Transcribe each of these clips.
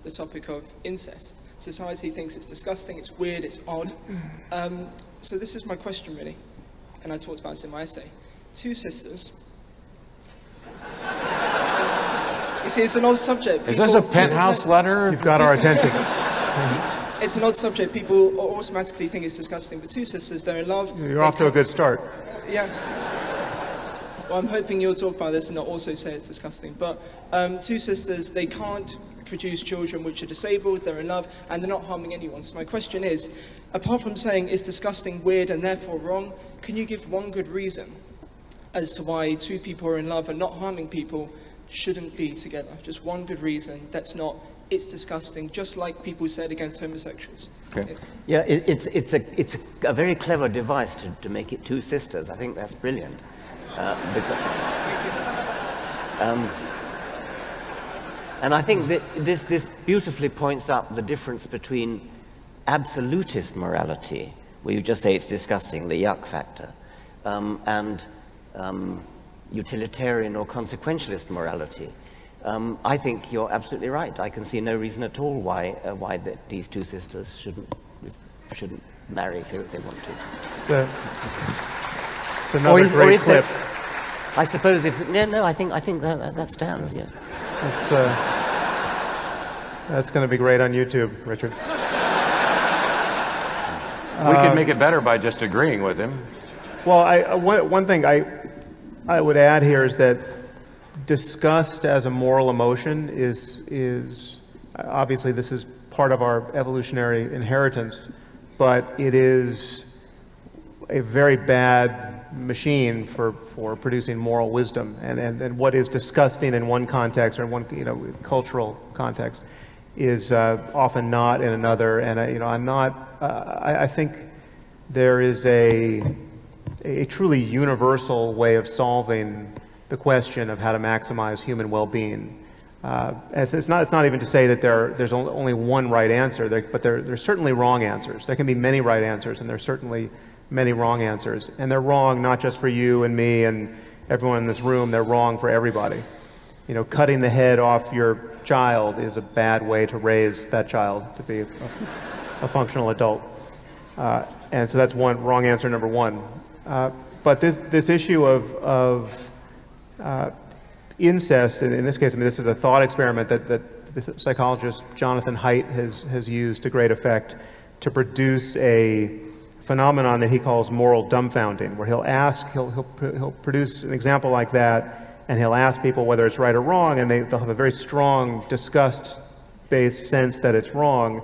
the topic of incest. Society thinks it's disgusting, it's weird, it's odd. So this is my question, really, and I talked about this in my essay. Two sisters. You see, it's an odd subject. Is this a penthouse letter? You've got our attention. It's an odd subject. People automatically think it's disgusting, but two sisters, they're in love. You're off to a good start. Yeah. Well, I'm hoping you'll talk about this and not also say it's disgusting. But two sisters, they can't produce children which are disabled, they're in love, and they're not harming anyone. So my question is, apart from saying it's disgusting, weird, and therefore wrong, can you give one good reason as to why two people who are in love and not harming people shouldn't be together? Just one good reason that's not, it's disgusting, just like people said against homosexuals. Okay. Yeah, it's a very clever device to make it two sisters. I think that's brilliant. And I think that this beautifully points up the difference between absolutist morality, where you just say it's disgusting, the yuck factor, and utilitarian or consequentialist morality. I think you're absolutely right. I can see no reason at all why these two sisters shouldn't marry if they want to. It's another great clip. I suppose if no, I think that stands. Yeah. That's going to be great on YouTube, Richard. We could make it better by just agreeing with him. Well, one thing I would add here is that disgust as a moral emotion is obviously this is part of our evolutionary inheritance, but it is a very bad machine for producing moral wisdom, and what is disgusting in one context or in one cultural context is often not in another. And I think there is a truly universal way of solving the question of how to maximize human well-being. It's not even to say that there's only one right answer, but there's certainly wrong answers. There can be many right answers, and there's certainly many wrong answers. And they're wrong not just for you and me and everyone in this room, they're wrong for everybody. Cutting the head off your child is a bad way to raise that child to be a functional adult. And so that's wrong answer number one. But this issue of incest, in this case, this is a thought experiment that the psychologist Jonathan Haidt has used to great effect to produce a phenomenon that he calls moral dumbfounding, where he'll produce an example like that, and he'll ask people whether it's right or wrong, and they'll have a very strong disgust-based sense that it's wrong,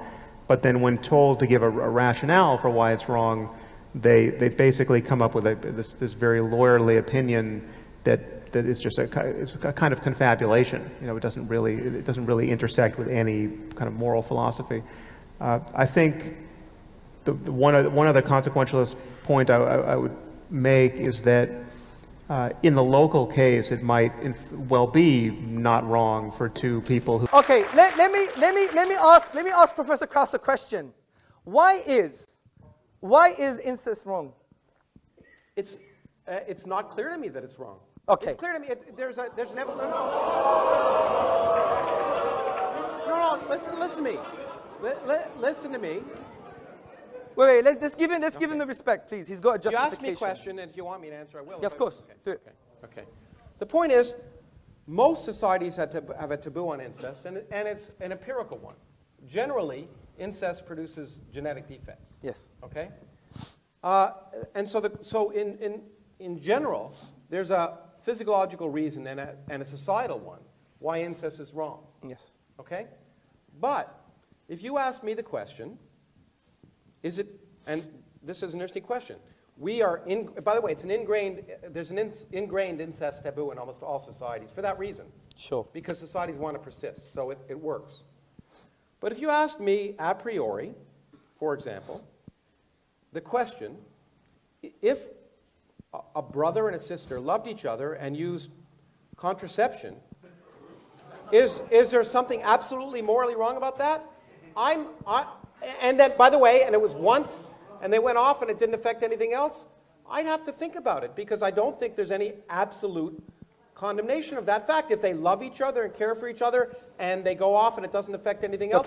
but then when told to give a rationale for why it's wrong, they basically come up with this very lawyerly opinion that is just a kind of confabulation. It doesn't really intersect with any kind of moral philosophy. I think one other consequentialist point I would make is that in the local case, it might well be not wrong for two people who. Okay, let me ask Professor Krauss a question. Why is incest wrong? It's not clear to me that it's wrong. Okay. It's clear to me. There's an evolution. No. Listen to me. Listen to me. Wait. Let's give him the respect, please. He's got a justification. You ask me a question, and if you want me to answer, I will. Yeah, of course. Okay. Do it. Okay. The point is, most societies have a taboo on incest, and it's an empirical one. Generally, incest produces genetic defects. Yes. Okay. And so in general, there's a physiological reason and a societal one why incest is wrong. Yes. Okay. But if you ask me the question, is it? And this is an interesting question. We are by the way, there's an ingrained incest taboo in almost all societies for that reason. Sure. Because societies want to persist, so it works. But if you ask me a priori, for example, the question, if a brother and a sister loved each other and used contraception, is there something absolutely morally wrong about that? And that, by the way, and it was once, and they went off and it didn't affect anything else, I'd have to think about it, because I don't think there's any absolute condemnation of that fact. If they love each other and care for each other and they go off and it doesn't affect anything else,